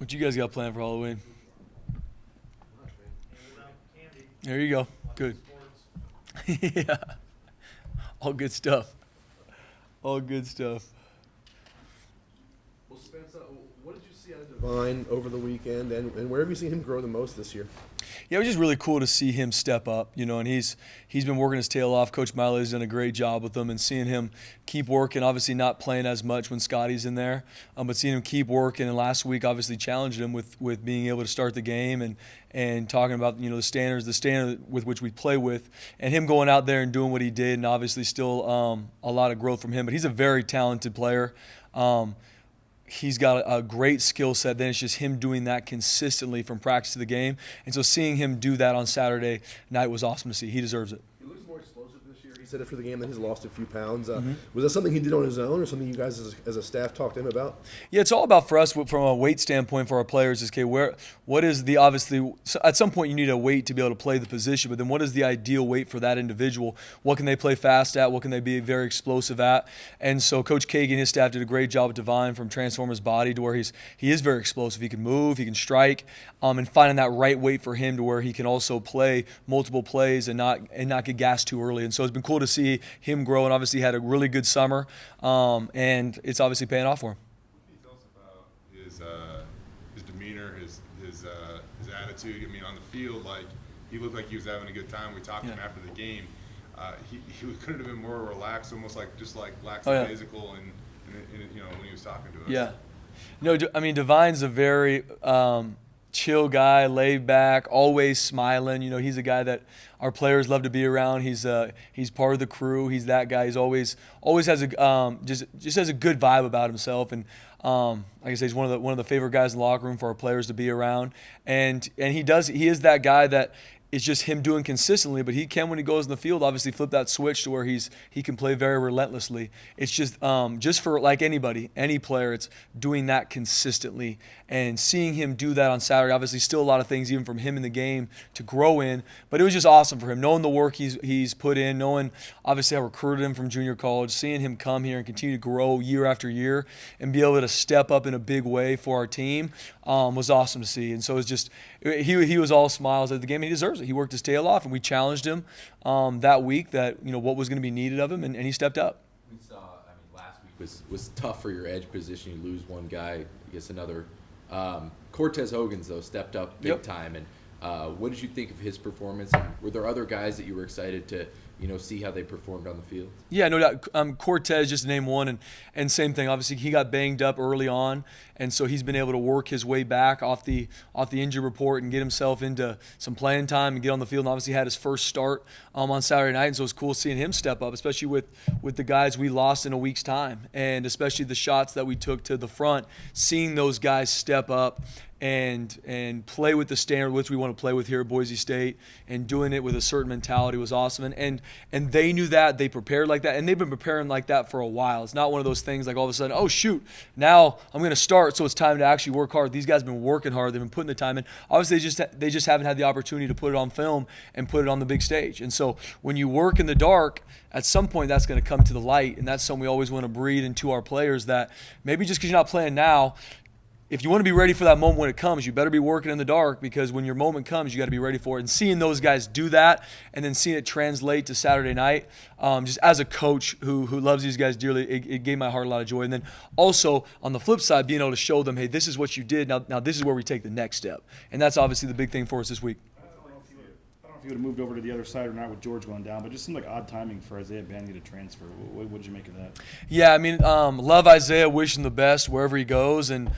What you guys got planned for Halloween? There you go. Good. Yeah. All good stuff. All good stuff. Well, Spencer, what did you see out of Divine over the weekend, and where have you seen him grow the most this year? Yeah, it was just really cool to see him step up, and he's been working his tail off. Coach Miley's done a great job with him, and seeing him keep working, obviously not playing as much when Scotty's in there, but seeing him keep working. And last week obviously challenged him with being able to start the game and talking about the standard with which we play with, and him going out there and doing what he did, and obviously still a lot of growth from him. But he's a very talented player. He's got a great skill set. Then it's just him doing that consistently from practice to the game. And so seeing him do that on Saturday night was awesome to see. He deserves it. He looks more explosive this year. He said after the game that he's lost a few pounds. Was that something he did on his own, or something you guys as a staff talked to him about? Yeah, it's all about for us from a weight standpoint for our players is, okay, what is the obviously at some point you need a weight to be able to play the position, but then what is the ideal weight for that individual? What can they play fast at? What can they be very explosive at? And so Coach Kagan and his staff did a great job with Divine from transforming his body to where he is very explosive. He can move, he can strike, and finding that right weight for him to where he can also play multiple plays and not get gassed too early. And so it's been cool to see him grow, and obviously had a really good summer, and it's obviously paying off for him. What can you tell us about his demeanor, his attitude? I mean, on the field, like he looked like he was having a good time. We talked to him after the game. He couldn't have been more relaxed, almost like lackadaisical, and when he was talking to us. Yeah. No, I mean Divine's a very chill guy, laid back, always smiling. He's a guy that our players love to be around. He's part of the crew. He's that guy. He's always has a just has a good vibe about himself, and like I say, he's one of the favorite guys in the locker room for our players to be around. And he is that guy that it's just him doing consistently, but he can, when he goes in the field, obviously flip that switch to where he can play very relentlessly. It's just for like any player, it's doing that consistently and seeing him do that on Saturday. Obviously, still a lot of things even from him in the game to grow in, but it was just awesome for him, knowing the work he's put in, knowing obviously I recruited him from junior college, seeing him come here and continue to grow year after year and be able to step up in a big way for our team was awesome to see. And so it's just he was all smiles at the game, and he deserves it. He worked his tail off, and we challenged him that week that what was going to be needed of him, and he stepped up. We saw, last week was tough for your edge position. You lose one guy, I guess another. Cortez Hogans, though, stepped up big time. And what did you think of his performance? And were there other guys that you were excited to see how they performed on the field? Yeah, no doubt. Cortez, just to name one, and same thing. Obviously, he got banged up early on, and so he's been able to work his way back off the injury report and get himself into some playing time and get on the field. And obviously had his first start on Saturday night, and so it's cool seeing him step up, especially with the guys we lost in a week's time, and especially the shots that we took to the front. Seeing those guys step up and play with the standard which we want to play with here at Boise State, and doing it with a certain mentality was awesome. And they knew that. They prepared like that, and they've been preparing like that for a while. It's not one of those things like all of a sudden, oh, shoot, now I'm going to start, so it's time to actually work hard. These guys have been working hard. They've been putting the time in. Obviously, they just haven't had the opportunity to put it on film and put it on the big stage. And so when you work in the dark, at some point that's going to come to the light, and that's something we always want to breed into our players, that maybe just because you're not playing now, if you want to be ready for that moment when it comes, you better be working in the dark, because when your moment comes, you got to be ready for it. And seeing those guys do that, and then seeing it translate to Saturday night, just as a coach who loves these guys dearly, it gave my heart a lot of joy. And then also on the flip side, being able to show them, hey, this is what you did. Now this is where we take the next step. And that's obviously the big thing for us this week. I don't know if he would have moved over to the other side or not with George going down, but it just seemed like odd timing for Isaiah Bandy to transfer. What did you make of that? Yeah, love Isaiah, wish him the best wherever he goes, and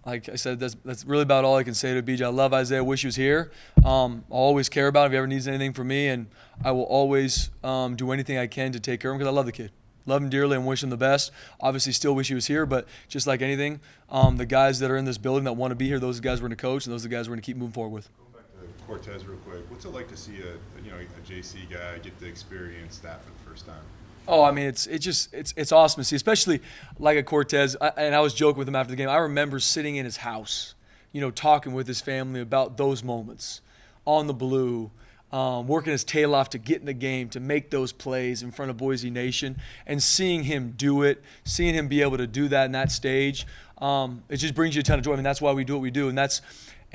like I said, that's really about all I can say to BJ. I love Isaiah, wish he was here. I'll always care about him if he ever needs anything from me, and I will always do anything I can to take care of him, because I love the kid. Love him dearly and wish him the best. Obviously still wish he was here, but just like anything, the guys that are in this building that want to be here, those guys we're going to coach, and those are the guys we're going to keep moving forward with. Going back to Cortez real quick, what's it like to see a JC guy get to experience that for the first time? Oh, it's awesome to see, especially like a Cortez. And I was joking with him after the game. I remember sitting in his house, talking with his family about those moments on the blue, working his tail off to get in the game, to make those plays in front of Boise Nation, and seeing him do it, seeing him be able to do that in that stage. it just brings you a ton of joy. I mean, that's why we do what we do,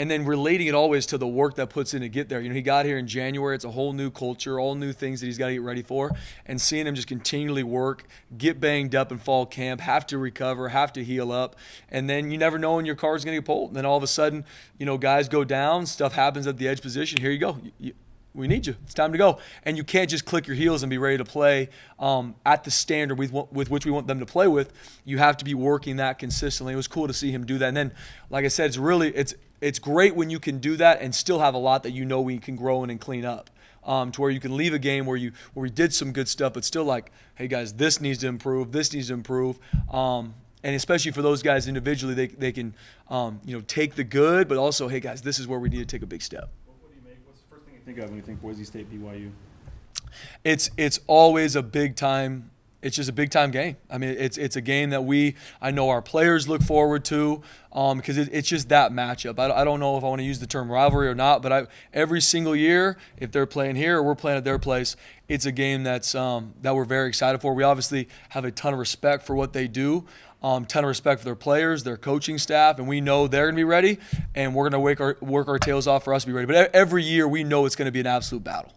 and then relating it always to the work that puts in to get there. He got here in January. It's a whole new culture, all new things that he's got to get ready for. And seeing him just continually work, get banged up in fall camp, have to recover, have to heal up. And then you never know when your card's going to get pulled. And then all of a sudden, guys go down, stuff happens at the edge position. Here you go. We need you. It's time to go. And you can't just click your heels and be ready to play at the standard with which we want them to play with. You have to be working that consistently. It was cool to see him do that. And then, like I said, it's great when you can do that and still have a lot that we can grow in and clean up. To where you can leave a game where we did some good stuff, but still like, hey guys, this needs to improve. This needs to improve. And especially for those guys individually, they can take the good, but also, hey guys, this is where we need to take a big step. What do you make? What's the first thing you think of when you think Boise State BYU? It's always a big time. It's just a big time game. I mean, it's a game that I know our players look forward to because it's just that matchup. I don't know if I want to use the term rivalry or not, but every single year, if they're playing here or we're playing at their place, it's a game that we're very excited for. We obviously have a ton of respect for what they do, ton of respect for their players, their coaching staff, and we know they're going to be ready, and we're going to work our tails off for us to be ready. But every year, we know it's going to be an absolute battle.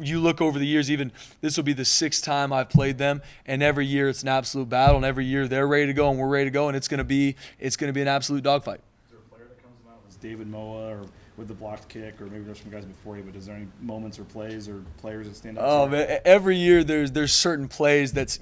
You look over the years, even this will be the 6th time I've played them, and every year it's an absolute battle, and every year they're ready to go and we're ready to go, and it's going to be an absolute dogfight. Is there a player that comes out as David Moa or with the blocked kick, or maybe there's some guys before you, but is there any moments or plays or players that stand out? Oh man, every year there's certain plays that's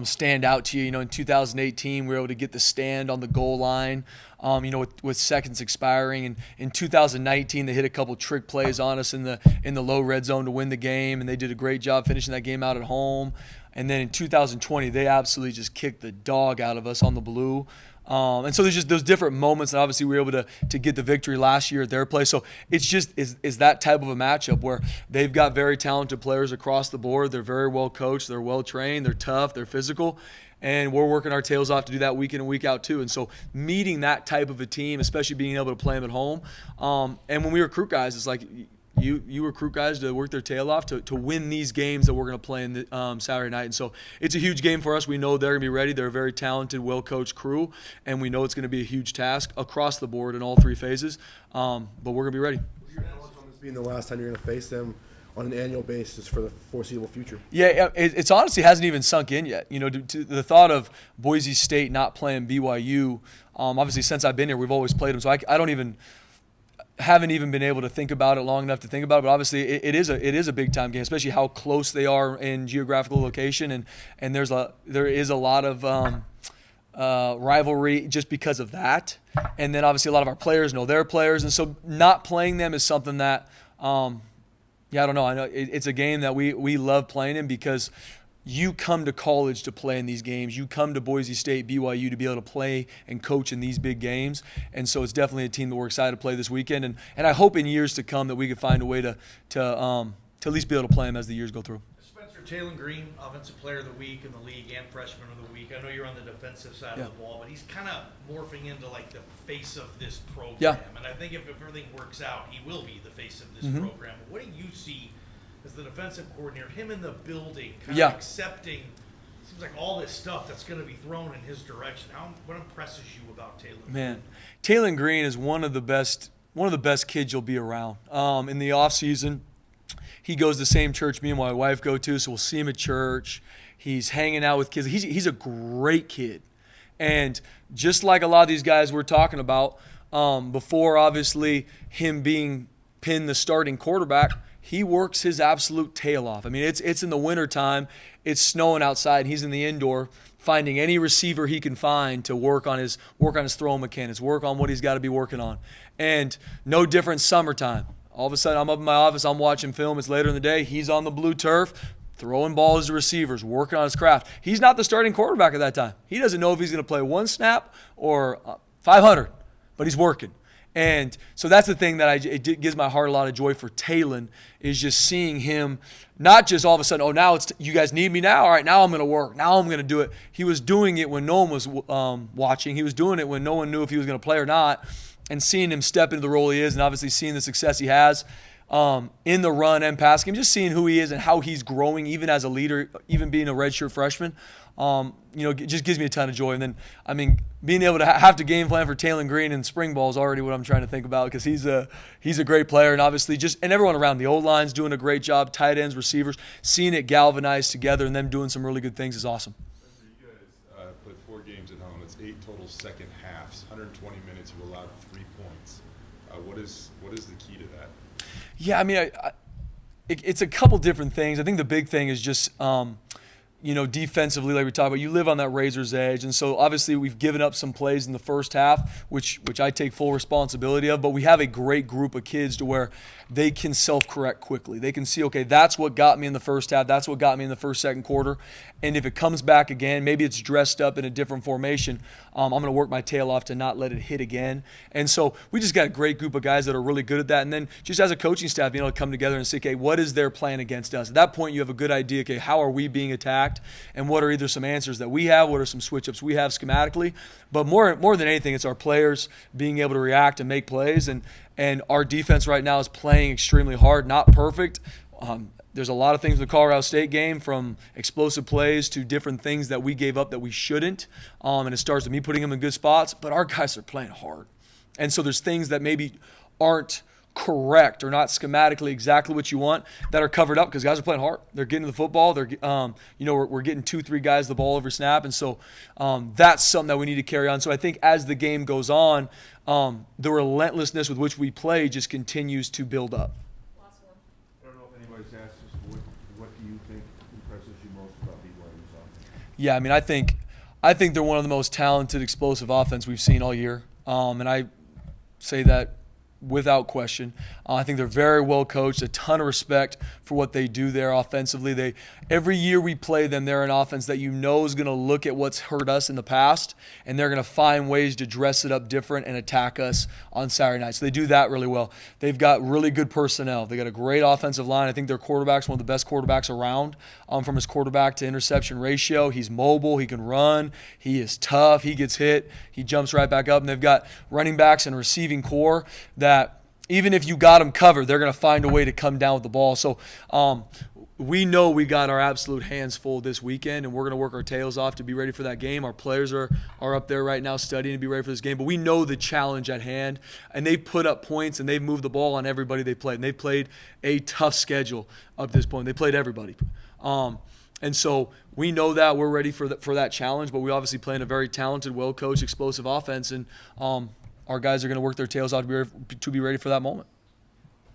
stand out to you. In 2018 we were able to get the stand on the goal line, with seconds expiring, and in 2019 they hit a couple trick plays on us in the low red zone to win the game, and they did a great job finishing that game out at home. And then in 2020 they absolutely just kicked the dog out of us on the blue. And so there's just those different moments, and obviously we were able to get the victory last year at their place. So it's just is that type of a matchup where they've got very talented players across the board. They're very well coached. They're well trained. They're tough. They're physical. And we're working our tails off to do that week in and week out too. And so meeting that type of a team, especially being able to play them at home. And when we recruit guys, it's like you recruit guys to work their tail off to win these games that we're going to play in the, Saturday night. And so it's a huge game for us. We know they're going to be ready. They're a very talented, well-coached crew, and we know it's going to be a huge task across the board in all 3 phases. But we're going to be ready. What's your thoughts on this being the last time you're going to face them on an annual basis for the foreseeable future? Yeah, it's honestly hasn't even sunk in yet. To the thought of Boise State not playing BYU, obviously since I've been here, we've always played them. So I haven't even been able to think about it long enough to think about it. But obviously it is a big time game, especially how close they are in geographical location, and there is a lot of rivalry just because of that. And then obviously a lot of our players know their players, and so not playing them is something that I don't know. I know it's a game that we love playing in because you come to college to play in these games. You come to Boise State, BYU to be able to play and coach in these big games. And so it's definitely a team that we're excited to play this weekend. And I hope in years to come that we could find a way to at least be able to play them as the years go through. Spencer, Taylin Green, Offensive Player of the Week in the league and Freshman of the Week. I know you're on the defensive side of the ball, but he's kind of morphing into like the face of this program. Yeah. And I think if everything works out, he will be the face of this program. But what do you see as the defensive coordinator, him in the building, kind of accepting, seems like all this stuff that's going to be thrown in his direction? What impresses you about Taylin? Man, Taylin Green is one of the best kids you'll be around. In the off season, he goes to the same church me and my wife go to, so we'll see him at church. He's hanging out with kids. He's a great kid. And just like a lot of these guys we're talking about, before obviously him being pinned the starting quarterback, he works his absolute tail off. I mean, it's in the wintertime. It's snowing outside. He's in the indoor finding any receiver he can find to work on his throwing mechanics, work on what he's got to be working on. And no different summertime. All of a sudden, I'm up in my office. I'm watching film. It's later in the day. He's on the blue turf, throwing balls to receivers, working on his craft. He's not the starting quarterback at that time. He doesn't know if he's going to play 1 snap or 500, but he's working. And so that's the thing that it gives my heart a lot of joy for Taylin, is just seeing him not just all of a sudden, oh, now it's you guys need me now? All right, now I'm going to work. Now I'm going to do it. He was doing it when no one was watching. He was doing it when no one knew if he was going to play or not. And seeing him step into the role he is, and obviously seeing the success he has, in the run and pass game, just seeing who he is and how he's growing, even as a leader, even being a redshirt freshman. It just gives me a ton of joy. And then, being able to have to game plan for Taylin Green and spring ball is already what I'm trying to think about, because he's a great player, and obviously and everyone around the old line's doing a great job, tight ends, receivers, seeing it galvanize together and them doing some really good things is awesome. You guys played 4 games at home. It's 8 total second halves, 120 minutes. You allowed 3 points. What is the key to that? Yeah, it's a couple different things. I think the big thing is just defensively, like we talked about, you live on that razor's edge. And so obviously we've given up some plays in the first half, which I take full responsibility of, but we have a great group of kids to where they can self-correct quickly. They can see, okay, that's what got me in the first half. That's what got me in the second quarter. And if it comes back again, maybe it's dressed up in a different formation, I'm going to work my tail off to not let it hit again. And so we just got a great group of guys that are really good at that. And then just as a coaching staff, being able to come together and say, okay, what is their plan against us? At that point, you have a good idea, okay, how are we being attacked? And what are either some answers that we have, what are some switch-ups we have schematically. But more than anything, it's our players being able to react and make plays. And our defense right now is playing extremely hard, not perfect. There's a lot of things in the Colorado State game, from explosive plays to different things that we gave up that we shouldn't. And it starts with me putting them in good spots. But our guys are playing hard. And so there's things that maybe aren't correct or not schematically exactly what you want that are covered up because guys are playing hard. They're getting the football. They're we're getting 2-3 guys the ball every snap, and so that's something that we need to carry on. So I think as the game goes on, the relentlessness with which we play just continues to build up. Last one. I don't know if anybody's asked this, what do you think impresses you most about BYU's offense? Yeah, I think they're one of the most talented, explosive offense we've seen all year, and I say that without question. I think they're very well coached, a ton of respect for what they do there offensively. Every year we play them, they're an offense that you know is going to look at what's hurt us in the past, and they're going to find ways to dress it up different and attack us on Saturday night. So they do that really well. They've got really good personnel. They got a great offensive line. I think their quarterback's one of the best quarterbacks around from his quarterback to interception ratio. He's mobile. He can run. He is tough. He gets hit. He jumps right back up. And they've got running backs and a receiving core that even if you got them covered, they're going to find a way to come down with the ball. So we know we got our absolute hands full this weekend, and we're going to work our tails off to be ready for that game. Our players are up there right now studying to be ready for this game. But we know the challenge at hand, and they've put up points, and they've moved the ball on everybody they played. And they've played a tough schedule up to this point. They played everybody. And so we know that we're ready for that challenge, but we obviously play in a very talented, well-coached, explosive offense, and our guys are going to work their tails out to be ready for that moment.